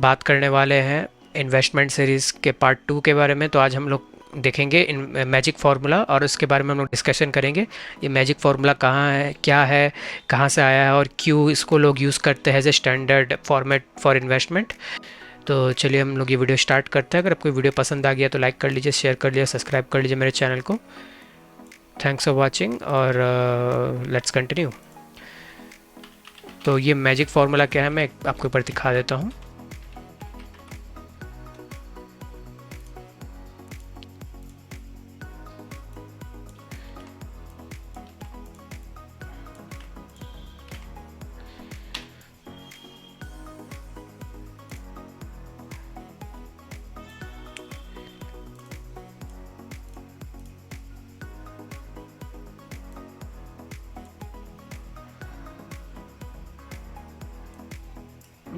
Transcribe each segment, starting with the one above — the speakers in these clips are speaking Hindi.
बात करने वाले हैं इन्वेस्टमेंट सीरीज़ के पार्ट 2 के बारे में। तो आज हम लोग देखेंगे इन मैजिक फार्मूला और उसके बारे में हम लोग डिस्कशन करेंगे। ये मैजिक फार्मूला कहाँ है, क्या है, कहाँ से आया है और क्यों इसको लोग यूज़ करते हैं as a standard format for investment. तो चलिए हम लोग ये वीडियो स्टार्ट करते हैं। अगर आपको वीडियो पसंद आ गया तो लाइक कर लीजिए, शेयर कर लीजिए, सब्सक्राइब कर लीजिए मेरे चैनल को। थैंक्स फॉर वॉचिंग और लेट्स कंटिन्यू। तो ये मैजिक फार्मूला क्या है मैं आपको ऊपर दिखा देता हूँ।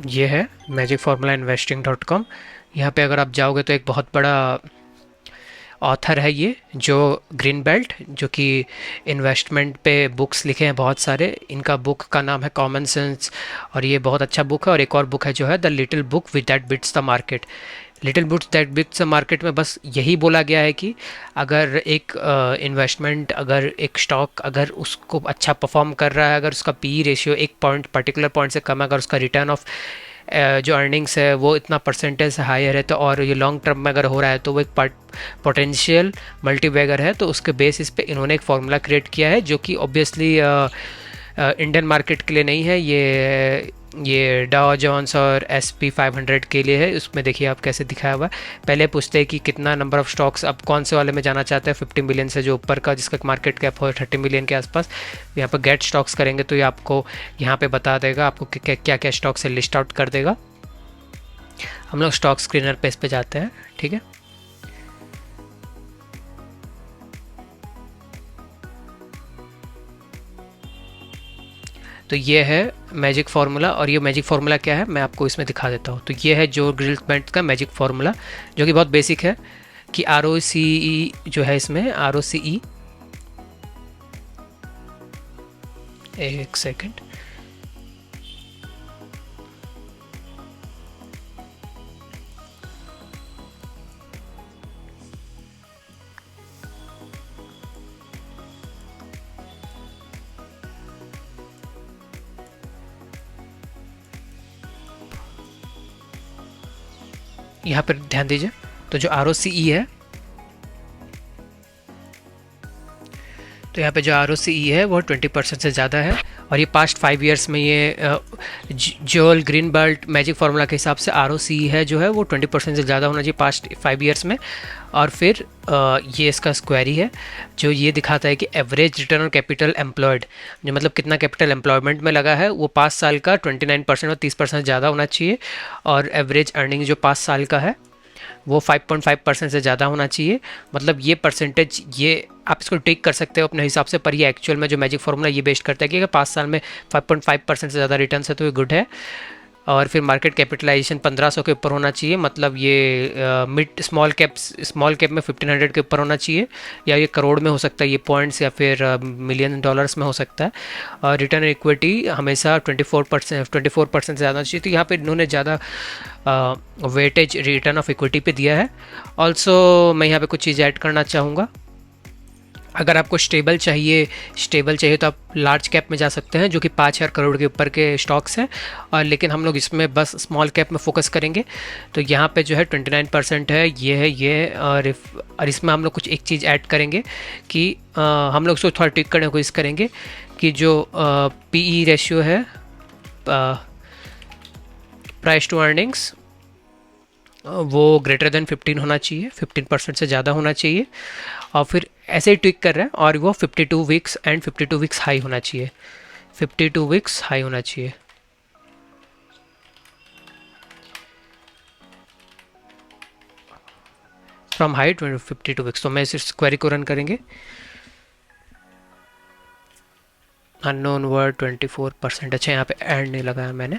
ये है मैजिक फार्मूला investing.com। यहाँ पे अगर आप जाओगे तो एक बहुत बड़ा ऑथर है ये जो ग्रीन बेल्ट, जो कि इन्वेस्टमेंट पे बुक्स लिखे हैं बहुत सारे। इनका बुक का नाम है कॉमन सेंस और ये बहुत अच्छा बुक है। और एक और बुक है जो है the little book with that bits the market. Little books that bits the market में बस यही बोला गया है कि अगर एक इन्वेस्टमेंट, अगर एक स्टॉक अगर उसको अच्छा परफॉर्म कर रहा है, अगर उसका पी रेशियो एक पॉइंट पर्टिकुलर पॉइंट से कम है, अगर उसका रिटर्न ऑफ जो अर्निंग्स है वो इतना परसेंटेज से हायर है, तो और ये लॉन्ग टर्म में अगर हो रहा है तो वो एक पोटेंशियल मल्टीबैगर है। तो उसके बेसिस पे इन्होंने एक फार्मूला क्रिएट किया है जो कि ऑब्वियसली इंडियन मार्केट के लिए नहीं है, ये डाउ जोन्स और SP 500 के लिए है। उसमें देखिए आप कैसे दिखाया हुआ है। पहले पूछते हैं कि कितना नंबर ऑफ स्टॉक्स, अब कौन से वाले में जाना चाहते हैं। 50 मिलियन से जो ऊपर का जिसका मार्केट कैप हो 30 मिलियन के आसपास, यहाँ पर गेट स्टॉक्स करेंगे तो ये आपको यहाँ पे बता देगा आपको क्या क्या स्टॉक से लिस्ट आउट कर देगा। हम लोग स्टॉक स्क्रीनर पे इस पे जाते हैं, ठीक है। तो ये है मैजिक फार्मूला और ये मैजिक फार्मूला क्या है मैं आपको इसमें दिखा देता हूँ। तो ये है जो ग्रिल्स बेंट का मैजिक फार्मूला, जो कि बहुत बेसिक है कि ROCE जो है इसमें ROCE, एक सेकंड, यहाँ पर ध्यान दीजिए। तो जो ROCE है, तो यहाँ पे जो ROCE है वो 20% से ज़्यादा है। और ये पास्ट 5 ईयर्स में ये जोल ग्रीन बेल्ट मैजिक फार्मूला के हिसाब से ROCE है जो है वो 20% से ज़्यादा होना चाहिए पास्ट 5 ईयर्स में। और फिर ये इसका स्क्वेरी है जो ये दिखाता है कि average return on capital employed, जो मतलब कितना कैपिटल एम्प्लॉयमेंट में लगा है, वो 5 साल का 29% और 30% ज़्यादा होना चाहिए। और एवरेज अर्निंग जो 5 साल का है वो 5.5% से ज़्यादा होना चाहिए। मतलब ये परसेंटेज, ये आप इसको टिक कर सकते हो अपने हिसाब से, पर ये एक्चुअल में जो मैजिक फार्मूला ये बेस्ड करता है कि अगर 5 साल में 5.5% से ज़्यादा रिटर्न है तो ये गुड है। और फिर मार्केट कैपिटलाइजेशन 1500 के ऊपर होना चाहिए, मतलब ये मिड स्मॉल कैप में 1500 के ऊपर होना चाहिए, या ये करोड़ में हो सकता है, ये पॉइंट्स, या फिर मिलियन डॉलर्स में हो सकता है। और रिटर्न इक्विटी हमेशा 24% से ज़्यादा चाहिए। तो यहाँ पे इन्होंने ज़्यादा वेटेज रिटर्न ऑफ इक्विटी पे दिया है। ऑल्सो मैं यहाँ पे कुछ चीज़ ऐड करना चाहूँगा। अगर आपको स्टेबल चाहिए तो आप लार्ज कैप में जा सकते हैं, जो कि 5000 करोड़ के ऊपर के स्टॉक्स हैं। और लेकिन हम लोग इसमें बस स्मॉल कैप में फोकस करेंगे। तो यहाँ पे जो है 29% है, ये और इसमें हम लोग कुछ एक चीज़ ऐड करेंगे कि हम लोग उसको थोड़ा ट्विक करने की कोशिश करेंगे कि जो PE रेशियो है, प्राइस टू अर्निंग्स, वो ग्रेटर देन 15 होना चाहिए, 15% से ज़्यादा होना चाहिए। और फिर ऐसे ही ट्विक कर रहे हैं, और वो 52 वीक्स एंड 52 वीक्स हाई होना चाहिए, 52 वीक्स हाई होना चाहिए। From high 52 weeks. तो मैं इस क्वेरी को रन करेंगे। Unknown word 24%। अच्छा, यहाँ पे एंड नहीं लगाया मैंने।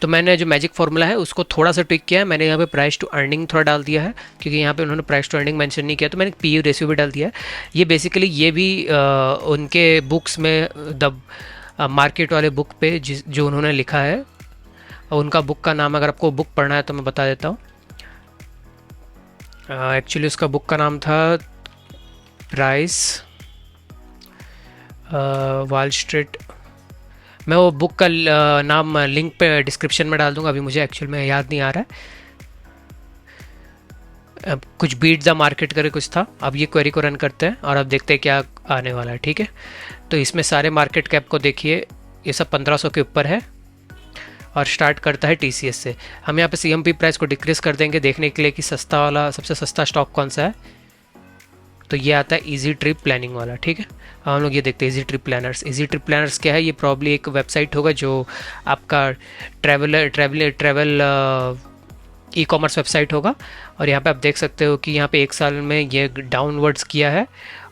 तो मैंने जो मैजिक फार्मूला है उसको थोड़ा सा ट्विक किया है। मैंने यहाँ पे प्राइस टू अर्निंग थोड़ा डाल दिया है, क्योंकि यहाँ पे उन्होंने प्राइस टू अर्निंग मेंशन नहीं किया, तो मैंने PE रेशियो भी डाल दिया है। ये बेसिकली ये भी उनके बुक्स में द मार्केट वाले बुक पे जो उन्होंने लिखा है, और उनका बुक का नाम, अगर आपको बुक पढ़ना है तो मैं बता देता हूँ। एक्चुअली उसका बुक का नाम था प्राइस वॉल स्ट्रीट। मैं वो बुक का नाम लिंक पे डिस्क्रिप्शन में डाल दूंगा, अभी मुझे एक्चुअल में याद नहीं आ रहा है। अब कुछ बीट द मार्केट करे कुछ था। अब ये क्वेरी को रन करते हैं और अब देखते हैं क्या आने वाला है, ठीक है। तो इसमें सारे मार्केट कैप को देखिए, ये सब 1500 के ऊपर है और स्टार्ट करता है TCS से। हम यहाँ पे CMP प्राइस को डिक्रीज कर देंगे देखने के लिए कि सस्ता वाला, सबसे सस्ता स्टॉक कौन सा है। तो ये आता है इजी ट्रिप प्लानिंग वाला, ठीक है। हम लोग ये देखते हैं easy trip planners. Easy trip planners क्या है? ये प्रॉब्ली एक वेबसाइट होगा जो आपका ट्रैवल ई-कॉमर्स वेबसाइट होगा। और यहाँ पे आप देख सकते हो कि यहाँ पे 1 साल में ये डाउनवर्ड्स किया है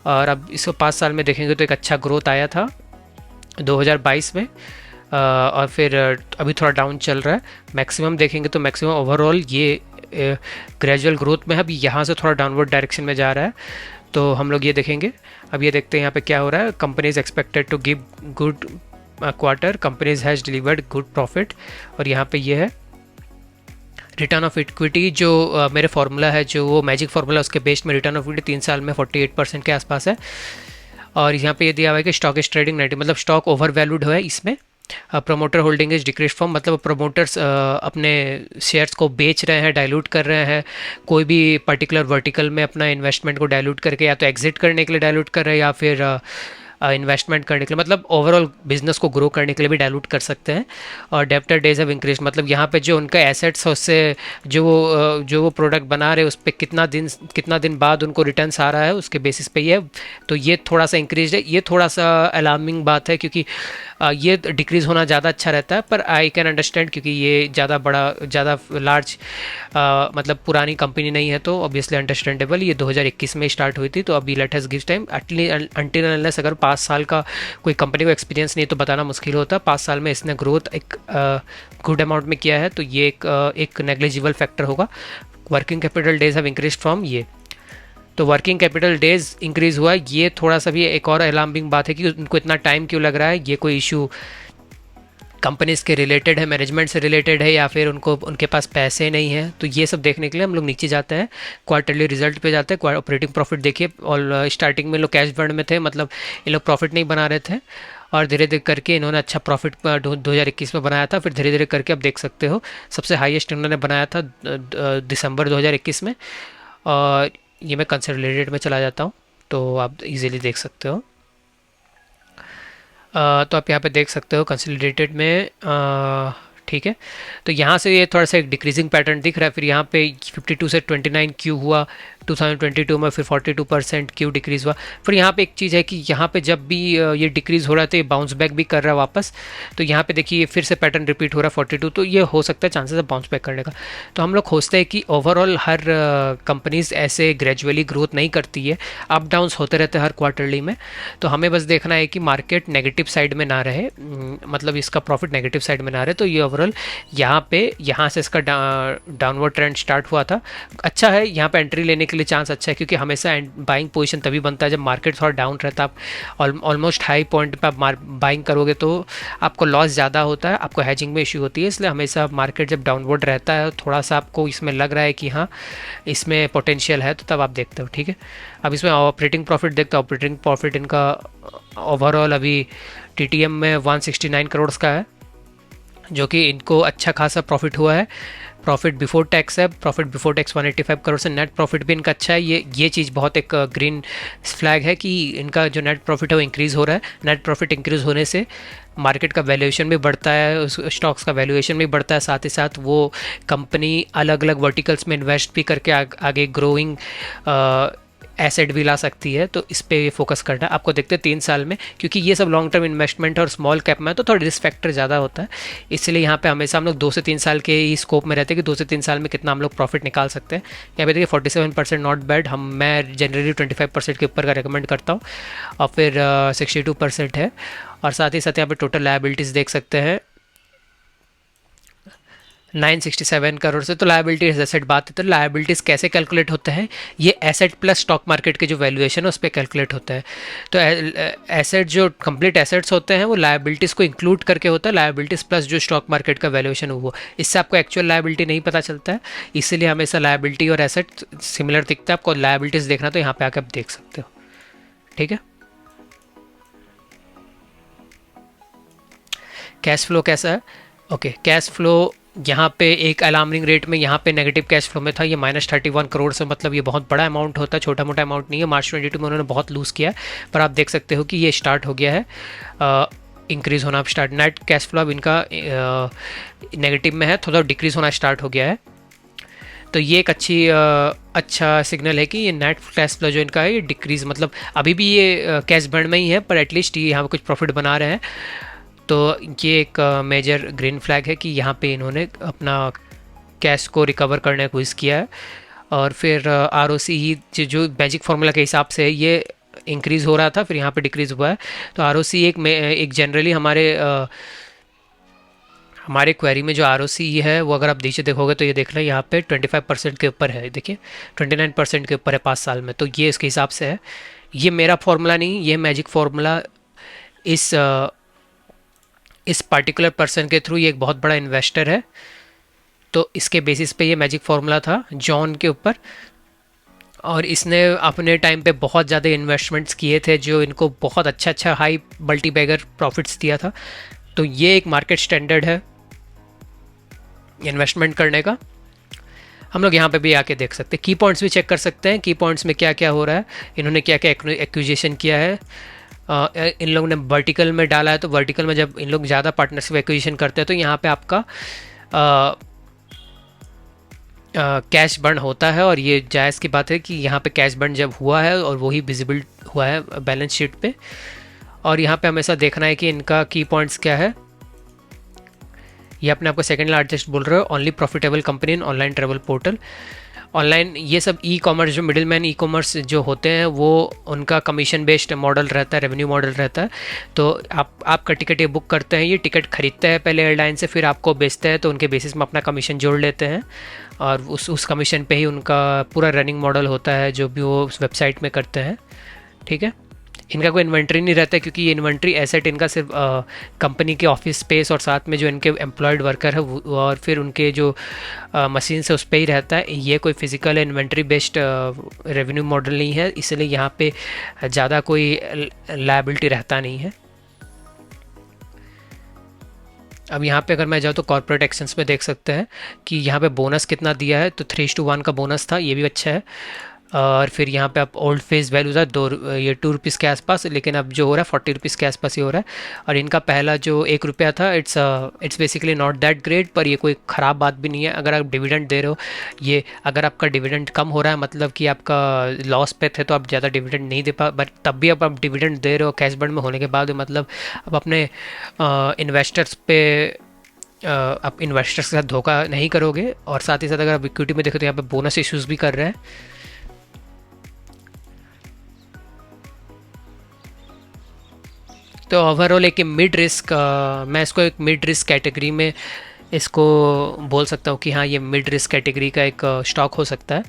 और अब इसको 5 साल में देखेंगे तो एक अच्छा ग्रोथ आया था 2022 में। और फिर अभी थोड़ा डाउन चल रहा है। मैक्सिमम देखेंगे तो मैक्सिमम ओवरऑल ये ग्रेजुअल ग्रोथ में है, अभी यहाँ से थोड़ा डाउनवर्ड डायरेक्शन में जा रहा है। तो हम लोग ये देखेंगे। अब ये देखते हैं यहाँ पे क्या हो रहा है। Companies expected to give good quarter, companies has delivered good profit. और यहाँ पे ये है रिटर्न ऑफ इक्विटी, जो मेरे फार्मूला है, जो वो मैजिक फार्मूला, उसके बेस्ड में रिटर्न ऑफ इक्विटी 3 साल में 48% के आसपास है। और यहाँ पे ये दिया हुआ है कि स्टॉक इज ट्रेडिंग 90, मतलब स्टॉक ओवर वैल्यूड है इसमें। Promoter holding is decrease from, मतलब प्रोमोटर्स अपने शेयर्स को बेच रहे हैं, डाइल्यूट कर रहे हैं। कोई भी पर्टिकुलर वर्टिकल में अपना इन्वेस्टमेंट को डाइल्यूट करके या तो एग्जिट करने के लिए डाइल्यूट कर रहे हैं या फिर इन्वेस्टमेंट करने के लिए, मतलब ओवरऑल बिजनेस को ग्रो करने के लिए भी डाइल्यूट कर सकते हैं। और डेप्टर डेज हैव इंक्रीज, मतलब यहाँ पे जो उनका एसेट्स है उससे जो वो प्रोडक्ट बना रहे हैं उस पर कितना दिन बाद उनको रिटर्न्स आ रहा है उसके बेसिस पे ये। तो ये थोड़ा सा इंक्रीज है। ये थोड़ा सा अलार्मिंग बात है क्योंकि ये डिक्रीज़ होना ज़्यादा अच्छा रहता है, पर आई कैन अंडरस्टैंड क्योंकि ये ज़्यादा लार्ज मतलब पुरानी कंपनी नहीं है तो ऑब्वियसली अंडरस्टैंडेबल। ये 2021 में स्टार्ट हुई थी, तो अभी let us give time until unless अगर 5 साल का कोई कंपनी को एक्सपीरियंस नहीं है तो बताना मुश्किल होता। 5 साल में इसने ग्रोथ एक गुड अमाउंट में किया है, तो ये एक नेग्लिजिबल फैक्टर होगा। Working capital days have increase from, ये तो वर्किंग कैपिटल डेज इंक्रीज़ हुआ। ये थोड़ा सा भी एक और अलार्मिंग बात है कि उनको इतना टाइम क्यों लग रहा है। ये कोई इशू कंपनीज के रिलेटेड है, मैनेजमेंट से रिलेटेड है, या फिर उनके पास पैसे नहीं हैं। तो ये सब देखने के लिए हम लोग नीचे जाते हैं, क्वार्टरली रिजल्ट पे जाते हैं। ऑपरेटिंग प्रॉफिट देखिए, और स्टार्टिंग में लोग कैश बर्न में थे, मतलब ये लोग प्रॉफिट नहीं बना रहे थे और धीरे धीरे करके इन्होंने अच्छा प्रॉफिट 2021 में बनाया था। फिर धीरे धीरे करके आप देख सकते हो सबसे हाईएस्ट इन्होंने बनाया था दिसंबर 2021 में। और ये मैं कंसोलिडेटेड में चला जाता हूँ तो आप इजीली देख सकते हो। तो आप यहाँ पे देख सकते हो कंसोलिडेटेड में, ठीक है। तो यहाँ से ये थोड़ा सा एक डिक्रीजिंग पैटर्न दिख रहा है। फिर यहाँ पे 52 से 29 क्यू हुआ 2022 में, फिर 42% क्यू डिक्रीज़ हुआ। फिर यहाँ पे एक चीज़ है कि यहाँ पे जब भी ये डिक्रीज़ हो रहा है तो ये बाउंस बैक भी कर रहा है वापस। तो यहाँ पे देखिए फिर से पैटर्न रिपीट हो रहा है 42, तो ये हो सकता है चांसेस है बाउंस बैक करने का। तो हम लोग खोजते हैं कि ओवरऑल हर कंपनीज ऐसे ग्रेजुअली ग्रोथ नहीं करती है, अप डाउन्स होते रहते हैं हर क्वार्टरली में। तो हमें बस देखना है कि मार्केट नेगेटिव साइड में ना रहे, मतलब इसका प्रॉफिट नेगेटिव साइड में ना रहे। तो ये ओवरऑल यहाँ से इसका डाउनवर्ड ट्रेंड स्टार्ट हुआ था। अच्छा है, यहाँ पे एंट्री लेने के लिए चांस अच्छा है क्योंकि हमेशा बाइंग पोजीशन तभी बनता है जब मार्केट थोड़ा डाउन रहता है। आप ऑलमोस्ट हाई पॉइंट पे आप बाइंग करोगे तो आपको लॉस ज़्यादा होता है, आपको हैजिंग में इशू होती है। इसलिए हमेशा मार्केट जब डाउनवर्ड रहता है, थोड़ा सा आपको इसमें लग रहा है कि हाँ इसमें पोटेंशियल है, तो तब आप देखते हो, ठीक है। अब इसमें ऑपरेटिंग प्रॉफिट देखते हो। ऑपरेटिंग प्रॉफिट इनका ओवरऑल अभी TTM में 169 करोड़ का है, जो कि इनको अच्छा खासा प्रॉफिट हुआ है। प्रॉफिट बिफोर टैक्स है, प्रॉफिट बिफोर टैक्स 185 करोड़ से नेट प्रॉफिट भी इनका अच्छा है। ये चीज़ बहुत एक ग्रीन फ्लैग है कि इनका जो नेट प्रॉफिट है वो इंक्रीज़ हो रहा है। नेट प्रॉफिट इंक्रीज़ होने से मार्केट का वैल्यूएशन भी बढ़ता है, उस स्टॉक्स का वैल्यूएशन भी बढ़ता है, साथ ही साथ वो कंपनी अलग अलग वर्टिकल्स में इन्वेस्ट भी करके आगे ग्रोइंग एसेट भी ला सकती है। तो इस पे फोकस करना है आपको। देखते हैं 3 साल में, क्योंकि ये सब लॉन्ग टर्म इन्वेस्टमेंट और स्मॉल कैप में तो थोड़ा रिस्क फैक्टर ज़्यादा होता है, इसलिए यहाँ पे हमेशा हम लोग 2 से 3 साल के ही स्कोप में रहते हैं कि 2 से 3 साल में कितना हम लोग प्रॉफिट निकाल सकते हैं। यहाँ पे देखिए 47% नॉट बैड। मैं जनरली 25% के ऊपर का रिकमेंड करता हूँ, और फिर 62% है। और साथ ही साथ यहाँ पे टोटल लायबिलिटीज़ देख सकते हैं, 967 करोड़ से। तो लायबिलिटीज एसेट बात है, तो लायबिलिटीज़ कैसे कैलकुलेट होते हैं, ये एसेट प्लस स्टॉक मार्केट के जो वैल्यूएशन है उस पर कैलकुलेट होता है। तो एसेट जो कंप्लीट एसेट्स होते हैं वो लायबिलिटीज़ को इंक्लूड करके होता है, लायबिलिटीज़ प्लस जो स्टॉक मार्केट का वैल्यूएशन है वो, इससे आपको एक्चुअल लायबिलिटी नहीं पता चलता है, इसीलिए हमेशा लायबिलिटी और एसेट सिमिलर दिखता है। आपको लायबिलिटीज़ देखना तो यहाँ पे आके आप देख सकते हो, ठीक है। कैश फ्लो कैसा है, ओके, कैश फ्लो यहाँ पे एक अलार्मिंग रेट में यहाँ पे नेगेटिव कैश फ्लो में था, ये -31 करोड़ से, मतलब ये बहुत बड़ा अमाउंट होता है, छोटा मोटा अमाउंट नहीं है। मार्च 22 में उन्होंने बहुत लूज़ किया है, पर आप देख सकते हो कि ये स्टार्ट हो गया है इंक्रीज़ होना स्टार्ट। नेट कैश फ्लो अब इनका नेगेटिव में है, थोड़ा डिक्रीज़ होना स्टार्ट हो गया है। तो ये एक अच्छा सिग्नल है कि ये नेट कैश फ्लो जो इनका है ये डिक्रीज़, मतलब अभी भी ये कैश बर्न में ही है, पर एटलीस्ट ये यहाँ पर कुछ प्रॉफिट बना रहे हैं। तो ये एक मेजर ग्रीन फ्लैग है कि यहाँ पे इन्होंने अपना कैश को रिकवर करने की कोशिश किया है। और फिर आर ओ सी ही जो मैजिक फार्मूला के हिसाब से ये इंक्रीज़ हो रहा था, फिर यहाँ पे डिक्रीज़ हुआ है। तो आर ओ सी एक जनरली हमारे क्वेरी में जो आर ओ सी है वो अगर आप नीचे देखोगे तो ये देख रहे हैं यहाँ पे 25% के ऊपर है, देखिए 29% के ऊपर है 5 साल में। तो ये इसके हिसाब से है, ये मेरा फार्मूला नहीं, ये मैजिक फार्मूला इस पर्टिकुलर पर्सन के थ्रू, ये एक बहुत बड़ा इन्वेस्टर है, तो इसके बेसिस पे ये मैजिक फार्मूला था जॉन के ऊपर। और इसने अपने टाइम पे बहुत ज़्यादा इन्वेस्टमेंट्स किए थे जो इनको बहुत अच्छा हाई मल्टी बैगर प्रॉफिट्स दिया था। तो ये एक मार्केट स्टैंडर्ड है इन्वेस्टमेंट करने का। हम लोग यहाँ पे भी आके देख सकते हैं, की पॉइंट्स भी चेक कर सकते हैं, की पॉइंट्स में क्या क्या हो रहा है, इन्होंने क्या क्या एक्विजिशन किया है। इन लोगों ने वर्टिकल में डाला है, तो वर्टिकल में जब इन लोग ज़्यादा पार्टनरशिप एक्विजिशन करते हैं तो यहाँ पे आपका कैश बर्न होता है। और ये जायज़ की बात है कि यहाँ पे कैश बर्न जब हुआ है और वही विजिबल हुआ है बैलेंस शीट पे। और यहाँ पे हमेशा देखना है कि इनका की पॉइंट्स क्या है। ये अपने आपको सेकंड लार्जेस्ट बोल रहे हो, ओनली प्रॉफिटेबल कंपनी इन ऑनलाइन ट्रैवल पोर्टल। ऑनलाइन ये सब ई कॉमर्स, जो मिडिल मैन ई कॉमर्स जो होते हैं वो उनका कमीशन बेस्ड मॉडल रहता है, रेवेन्यू मॉडल रहता है। तो आपका टिकट ये बुक करते हैं, ये टिकट खरीदते हैं पहले एयरलाइन से, फिर आपको बेचते हैं, तो उनके बेसिस में अपना कमीशन जोड़ लेते हैं और उस कमीशन पे ही उनका पूरा रनिंग मॉडल होता है जो भी वो उस वेबसाइट में करते हैं, ठीक है। इनका कोई इन्वेंट्री नहीं रहता है, क्योंकि ये इन्वेंट्री एसेट इनका सिर्फ कंपनी के ऑफिस स्पेस और साथ में जो इनके एम्प्लॉयड वर्कर है और फिर उनके जो मशीन से उस पर ही रहता है। ये कोई physical inventory based revenue model नहीं है, इसलिए यहाँ पे ज़्यादा कोई लायबिलिटी रहता नहीं है। अब यहाँ पे अगर मैं जाऊँ तो कॉर्पोरेट एक्शंस में देख सकते हैं कि यहाँ पे बोनस कितना दिया है, तो 3:1 का बोनस था, ये भी अच्छा है। और फिर यहाँ पे आप ओल्ड फेस वैल्यू था ये 2 रुपीज़ के आसपास, लेकिन अब जो हो रहा है 40 रुपीज़ के आसपास ही हो रहा है। और इनका पहला जो 1 रुपया था, it's basically not that great, पर ये कोई ख़राब बात भी नहीं है। अगर आप डिविडेंड दे रहे हो, ये अगर आपका डिविडेंड कम हो रहा है मतलब कि आपका लॉस पे थे तो आप ज़्यादा डिविडेंड नहीं दे पा, बट तब भी आप डिविडेंड दे रहे हो कैश बर्न में होने के बाद, मतलब आप अपने इन्वेस्टर्स पे आप इन्वेस्टर्स के साथ धोखा नहीं करोगे। और साथ ही साथ अगर आप इक्विटी में देखो तो यहाँ पे बोनस इश्यूज़ भी कर रहे हैं। तो ओवरऑल एक मिड रिस्क, मैं इसको एक मिड रिस्क कैटेगरी में इसको बोल सकता हूँ कि हाँ ये मिड रिस्क कैटेगरी का एक स्टॉक हो सकता है।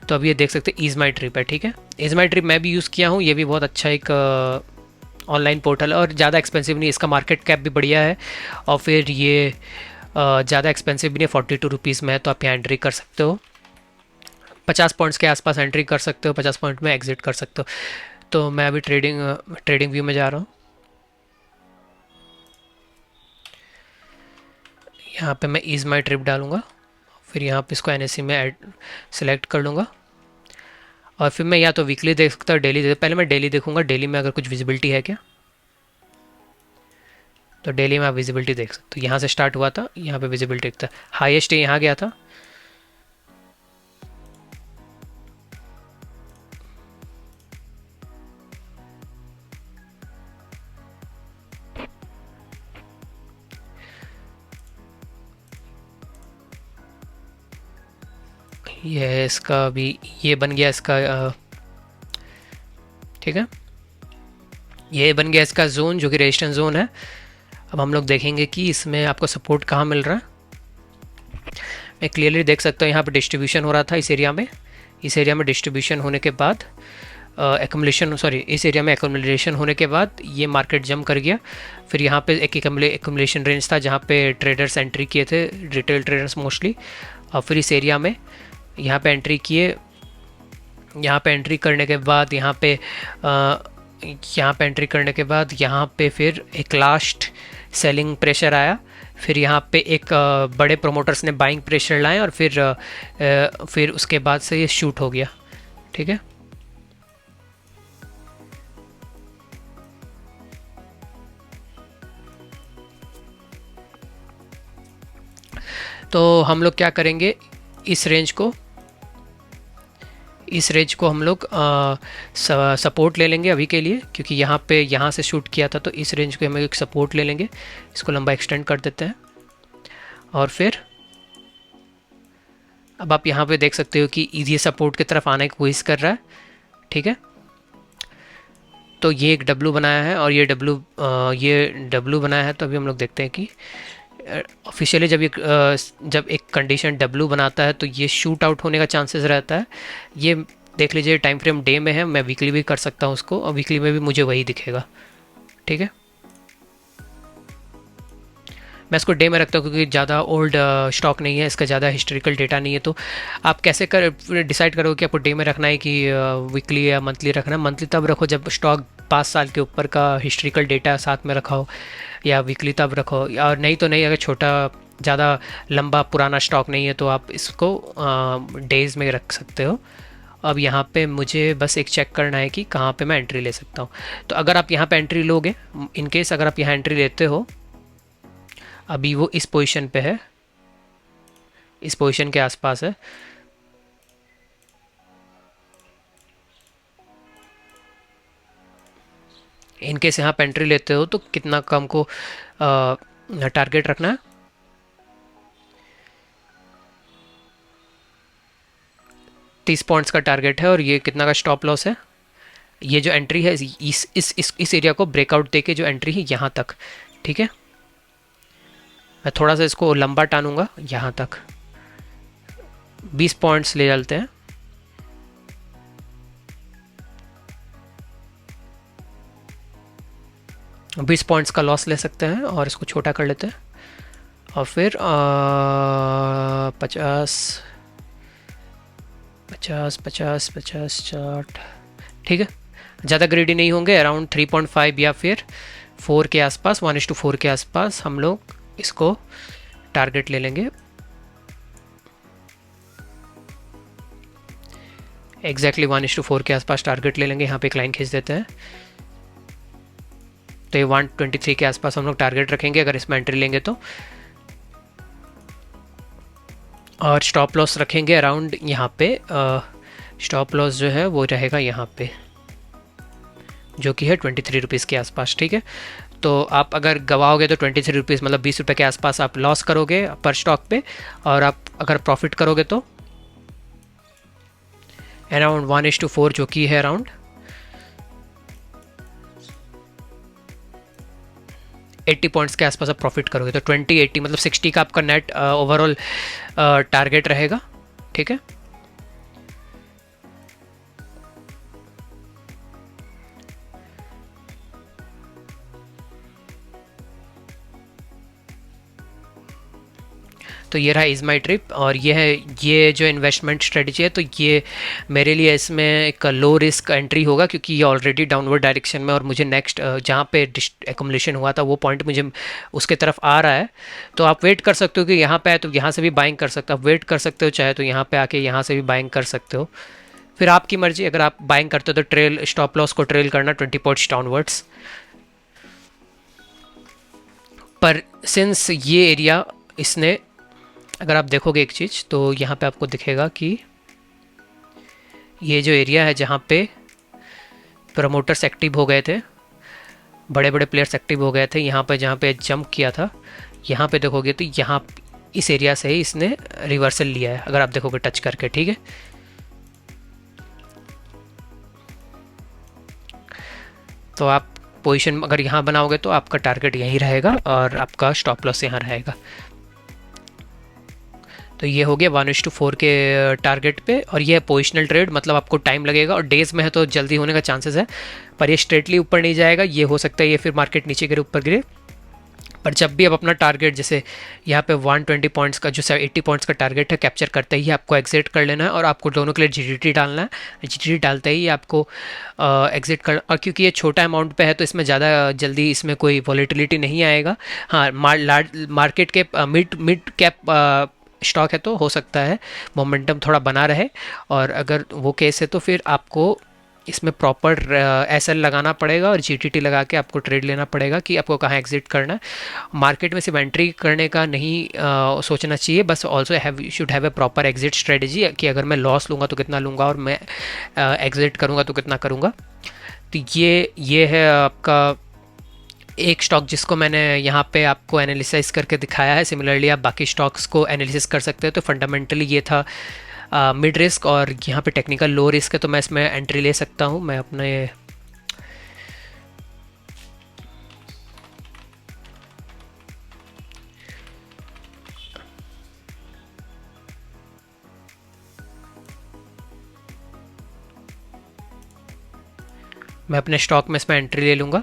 तो अब ये देख सकते हैं ईज़ माई ट्रिप है, ठीक है। ईज़ माई ट्रिप मैं भी यूज़ किया हूँ, ये भी बहुत अच्छा एक ऑनलाइन पोर्टल है और ज़्यादा एक्सपेंसिव नहीं, इसका मार्केट कैप भी बढ़िया है। और फिर ये ज़्यादा एक्सपेंसिव भी नहीं, 42 रुपीज़ में है, तो आप यहाँ एंट्री कर सकते हो। 50 पॉइंट्स के आसपास एंट्री कर सकते हो, 50 पॉइंट में एग्जिट कर सकते हो। तो मैं अभी ट्रेडिंग व्यू में जा रहा हूँ। यहाँ पे मैं ईज़ माई ट्रिप डालूँगा, फिर यहाँ पे इसको NSE में ऐड सेलेक्ट कर लूँगा। और फिर मैं या तो वीकली देख सकता हूँ, डेली पहले मैं डेली देखूँगा, डेली में अगर कुछ विजिबिलिटी है क्या। तो डेली में आप विजिबिलिटी देख सकते हो, यहाँ से स्टार्ट हुआ था, यहाँ पे विजिबिलिटी दिखता है, हाईएस्ट यहाँ गया था। ये है इसका भी, ये बन गया इसका, ठीक है, ये बन गया इसका जोन जो कि रेजिस्टेंस जोन है। अब हम लोग देखेंगे कि इसमें आपको सपोर्ट कहाँ मिल रहा है। मैं क्लियरली देख सकता हूँ यहाँ पे डिस्ट्रीब्यूशन हो रहा था इस एरिया में। इस एरिया में डिस्ट्रीब्यूशन होने के बाद इस एरिया में एक्यूमुलेशन होने के बाद ये मार्केट जंप कर गया। फिर यहाँ पे एक एक्यूमुलेशन रेंज था जहाँ पे ट्रेडर्स एंट्री किए थे, रिटेल ट्रेडर्स मोस्टली। और फिर इस एरिया में यहाँ पे एंट्री किए। यहाँ पे एंट्री करने के बाद यहाँ पे फिर एक लास्ट सेलिंग प्रेशर आया। फिर यहाँ पे एक बड़े प्रोमोटर्स ने बाइंग प्रेशर लाए और फिर उसके बाद से ये शूट हो गया। ठीक है, तो हम लोग क्या करेंगे, इस रेंज को हम लोग सपोर्ट ले लेंगे अभी के लिए, क्योंकि यहाँ से शूट किया था, तो इस रेंज को हम एक सपोर्ट ले लेंगे। इसको लंबा एक्सटेंड कर देते हैं। और फिर अब आप यहाँ पे देख सकते हो कि ये सपोर्ट की तरफ आने की कोशिश कर रहा है। ठीक है, तो ये एक डब्लू बनाया है और ये डब्लू बनाया है। तो अभी हम लोग देखते हैं कि ऑफिशियली जब एक कंडीशन डब्लू बनाता है तो ये शूट आउट होने का चांसेस रहता है। ये देख लीजिए टाइम फ्रेम डे में है, मैं वीकली भी कर सकता हूँ उसको, और वीकली में भी मुझे वही दिखेगा। ठीक है, मैं इसको डे में रखता हूँ क्योंकि ज़्यादा ओल्ड स्टॉक नहीं है, इसका ज़्यादा हिस्टोरिकल डेटा नहीं है। तो आप कैसे डिसाइड करोगे कि आपको डे में रखना है कि वीकली या मंथली रखना है। मंथली तब रखो जब स्टॉक 5 साल के ऊपर का हिस्टोरिकल डेटा साथ में रखा हो, या वीकली तब रखो। और नहीं तो नहीं, अगर छोटा ज़्यादा लंबा पुराना स्टॉक नहीं है तो आप इसको डेज़ में रख सकते हो। अब यहाँ पे मुझे बस एक चेक करना है कि कहाँ पे मैं एंट्री ले सकता हूँ। तो अगर आप यहाँ पे एंट्री लोगे, इन केस अगर आप यहाँ एंट्री लेते हो, अभी वो इस पोजीशन पे है, इस पोजीशन के आसपास है। इनकेस यहाँ पे एंट्री लेते हो तो कितना कम को टारगेट रखना है, 30 पॉइंट्स का टारगेट है। और ये कितना का स्टॉप लॉस है। ये जो एंट्री है इस एरिया को ब्रेकआउट देके जो एंट्री है यहाँ तक। ठीक है, मैं थोड़ा सा इसको लंबा टानूंगा, यहाँ तक 20 पॉइंट्स ले चलते हैं। बीस पॉइंट्स का लॉस ले सकते हैं और इसको छोटा कर लेते हैं। और फिर 50 60। ठीक है, ज़्यादा ग्रेडी नहीं होंगे, अराउंड 3.5 या फिर 4 के आसपास, 1:4 के आसपास हम लोग इसको टारगेट ले लेंगे। एग्जैक्टली 1:4 के आसपास टारगेट ले लेंगे। यहाँ पे एक लाइन खींच देते हैं, तो ये 123 के आसपास हम लोग टारगेट रखेंगे अगर इसमें एंट्री लेंगे तो। और स्टॉप लॉस रखेंगे अराउंड यहाँ पे, स्टॉप लॉस जो है वो रहेगा यहाँ पे, जो कि है 23 रुपीज़ के आसपास। ठीक है, तो आप अगर गवाओगे तो 23 रुपीज़ मतलब 20 रुपये के आसपास आप लॉस करोगे पर स्टॉक पे। और आप अगर प्रॉफिट करोगे तो अराउंड 1:4, जो कि है अराउंड 80 पॉइंट्स के आसपास आप प्रॉफिट करोगे। तो 20 80 मतलब 60 का आपका नेट ओवरऑल टारगेट रहेगा। ठीक है, तो ये रहा इज़ माई ट्रिप। और ये जो इन्वेस्टमेंट स्ट्रेटजी है, तो ये मेरे लिए इसमें एक लो रिस्क एंट्री होगा, क्योंकि ये ऑलरेडी डाउनवर्ड डायरेक्शन में और मुझे नेक्स्ट जहाँ पे एक्युमुलेशन हुआ था वो पॉइंट मुझे उसके तरफ आ रहा है। तो आप वेट कर सकते हो कि यहाँ पे आए तो यहाँ से भी बाइंग कर सकते हो, आप वेट कर सकते हो, चाहे तो यहाँ पे आके यहाँ से भी बाइंग कर सकते हो। फिर आपकी मर्जी, अगर आप बाइंग करते हो तो ट्रेल स्टॉप लॉस को ट्रेल करना 20 पॉइंट्स डाउनवर्ड्स। पर सिंस ये एरिया इसने, अगर आप देखोगे एक चीज़ तो यहाँ पे आपको दिखेगा कि ये जो एरिया है जहाँ पे प्रमोटर्स एक्टिव हो गए थे, बड़े बड़े प्लेयर्स एक्टिव हो गए थे, यहाँ पे जहाँ पे जंप किया था, यहाँ पे देखोगे तो यहाँ इस एरिया से ही इसने रिवर्सल लिया है, अगर आप देखोगे टच करके। ठीक है, तो आप पोजीशन अगर यहाँ बनाओगे तो आपका टारगेट यहीं रहेगा और आपका स्टॉप लॉस यहाँ रहेगा। तो ये हो गया 1:4 के टारगेट पे, और ये है पोजिशनल ट्रेड, मतलब आपको टाइम लगेगा, और डेज में है तो जल्दी होने का चांसेस है, पर ये स्ट्रेटली ऊपर नहीं जाएगा, ये हो सकता है ये फिर मार्केट नीचे गिरे ऊपर गिरे। पर जब भी आप अपना टारगेट, जैसे यहाँ पे 120 पॉइंट्स का जो 80 पॉइंट्स का टारगेट है, कैप्चर करते ही आपको एग्जिट कर लेना है, और आपको दोनों के लिए जीडीटी डालना है। जीडीटी डालते ही आपको एग्जिट कर, और क्योंकि ये छोटा अमाउंट पे है तो इसमें ज़्यादा जल्दी इसमें कोई वॉलेटिलिटी नहीं आएगा। हाँ, मार्केट के मिड मिड कैप स्टॉक है तो हो सकता है मोमेंटम थोड़ा बना रहे, और अगर वो केस है तो फिर आपको इसमें प्रॉपर एसएल लगाना पड़ेगा और जीटीटी लगा के आपको ट्रेड लेना पड़ेगा कि आपको कहाँ एग्जिट करना है। मार्केट में सिर्फ एंट्री करने का नहीं सोचना चाहिए, बस also should have a proper exit strategy कि अगर मैं लॉस लूँगा तो कितना लूँगा, और मैं एग्जिट करूँगा तो कितना करूँगा। तो ये है आपका एक स्टॉक जिसको मैंने यहाँ पे आपको एनालिसाइज करके दिखाया है। सिमिलरली आप बाकी स्टॉक्स को एनालिसिस कर सकते हैं। तो फंडामेंटली ये था मिड रिस्क, और यहाँ पे टेक्निकल लो रिस्क है, तो मैं इसमें एंट्री ले सकता हूँ। मैं अपने स्टॉक में इसमें एंट्री ले लूँगा,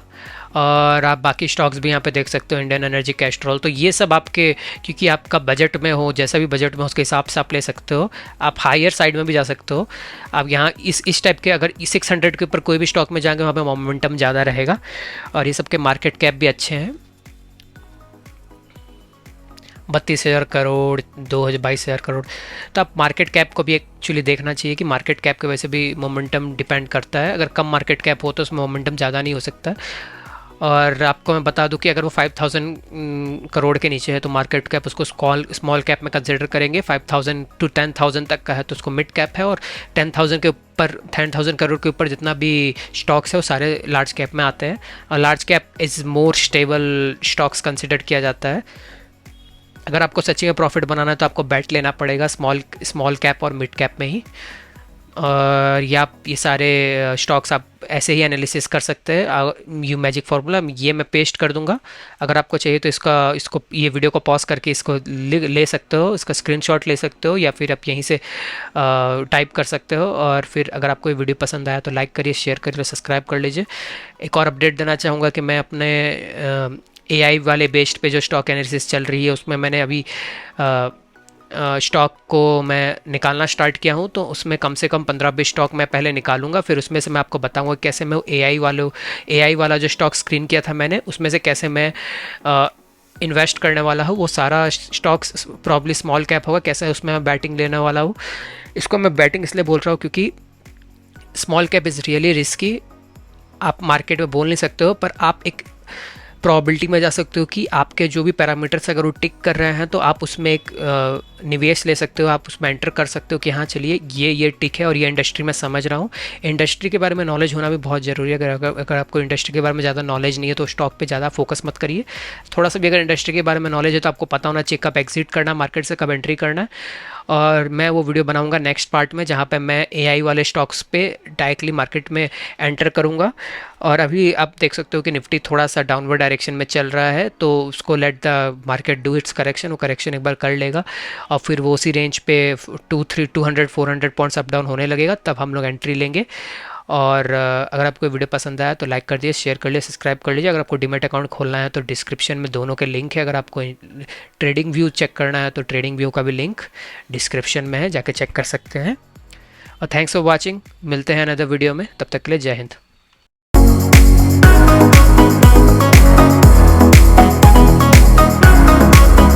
और आप बाकी स्टॉक्स भी यहाँ पे देख सकते हो, इंडियन एनर्जी, कैस्ट्रॉल। तो ये सब आपके, क्योंकि आपका बजट में हो, जैसा भी बजट में हो उसके हिसाब से आप ले सकते हो। आप हायर साइड में भी जा सकते हो। आप यहाँ इस टाइप के अगर 600 के ऊपर कोई भी स्टॉक में जाएंगे वहाँ पे मोमेंटम ज़्यादा रहेगा, और ये सब के मार्केट कैप भी अच्छे हैं। 32,000 करोड़, 22,000 करोड़। तो आप मार्केट कैप को भी एक्चुअली देखना चाहिए कि मार्केट कैप के वजह से भी मोमेंटम डिपेंड करता है। अगर कम मार्केट कैप हो तो उसमें मोमेंटम ज़्यादा नहीं हो सकता। और आपको मैं बता दूं कि अगर वो 5,000 करोड़ के नीचे है तो मार्केट कैप उसको स्मॉल कैप में कंसिडर करेंगे। 5,000 to 10,000 तक का है तो उसको मिड कैप है, और 10,000 के ऊपर, 10,000 करोड़ के ऊपर जितना भी स्टॉक्स है वो सारे लार्ज कैप में आते हैं, और large cap is more stable stocks consider किया जाता है। अगर आपको सच्ची में प्रॉफिट बनाना है तो आपको बेट लेना पड़ेगा स्मॉल कैप और मिड कैप में ही। और ये सारे स्टॉक्स आप ऐसे ही एनालिसिस कर सकते हैं। यू मैजिक फार्मूला ये मैं पेस्ट कर दूंगा, अगर आपको चाहिए तो इसको ये वीडियो को पॉज करके इसको ले सकते हो, इसका स्क्रीनशॉट ले सकते हो, या फिर आप यहीं से टाइप कर सकते हो। और फिर अगर आपको ये वीडियो पसंद आया तो लाइक करिए, शेयर करिए, सब्सक्राइब कर लीजिए। एक और अपडेट देना चाहूँगा कि मैं अपने एआई वाले बेस्ड पे जो स्टॉक एनालिसिस चल रही है उसमें मैंने अभी स्टॉक को मैं निकालना स्टार्ट किया हूँ। तो उसमें कम से कम 15-20 स्टॉक मैं पहले निकालूंगा, फिर उसमें से मैं आपको बताऊंगा कैसे मैं एआई वाला जो स्टॉक स्क्रीन किया था मैंने, उसमें से कैसे मैं इन्वेस्ट करने वाला हूँ। वो सारा स्टॉक्स प्रॉब्ली स्मॉल कैप होगा, कैसे उसमें मैं बैटिंग लेने वाला हूँ। इसको मैं बैटिंग इसलिए बोल रहा हूँ क्योंकि small cap is really risky. आप मार्केट में बोल नहीं सकते हो, पर आप एक प्रोबेबिलिटी में जा सकते हो कि आपके जो भी पैरामीटर्स अगर वो टिक कर रहे हैं तो आप उसमें एक निवेश ले सकते हो, आप उसमें एंटर कर सकते हो कि हाँ चलिए ये टिक है और ये इंडस्ट्री में समझ रहा हूँ। इंडस्ट्री के बारे में नॉलेज होना भी बहुत ज़रूरी है। अगर आपको इंडस्ट्री के बारे में ज़्यादा नॉलेज नहीं है तो स्टॉक पे ज़्यादा फोकस मत करिए। थोड़ा सा भी अगर इंडस्ट्री के बारे में नॉलेज है तो आपको पता होना चाहिए कब एग्जिट करना मार्केट से, कब एंट्री करना है। और मैं वो वीडियो बनाऊंगा नेक्स्ट पार्ट में जहाँ पे मैं एआई वाले स्टॉक्स पे डायरेक्टली मार्केट में एंटर करूँगा। और अभी आप देख सकते हो कि निफ्टी थोड़ा सा डाउनवर्ड डायरेक्शन में चल रहा है, तो उसको let the market do it's correction. वो करेक्शन एक बार कर लेगा और फिर वो उसी रेंज पे 200-400 पॉइंट्स अप डाउन होने लगेगा, तब हम लोग एंट्री लेंगे। और अगर आपको वीडियो पसंद आया तो लाइक कर दीजिए, शेयर कर लीजिए, सब्सक्राइब कर लीजिए। अगर आपको डीमैट अकाउंट खोलना है तो डिस्क्रिप्शन में दोनों के लिंक है। अगर आपको ट्रेडिंग व्यू चेक करना है तो ट्रेडिंग व्यू का भी लिंक डिस्क्रिप्शन में है, जाके चेक कर सकते हैं। और थैंक्स फॉर वॉचिंग। मिलते हैं अनदर वीडियो में, तब तक के लिए जय हिंद।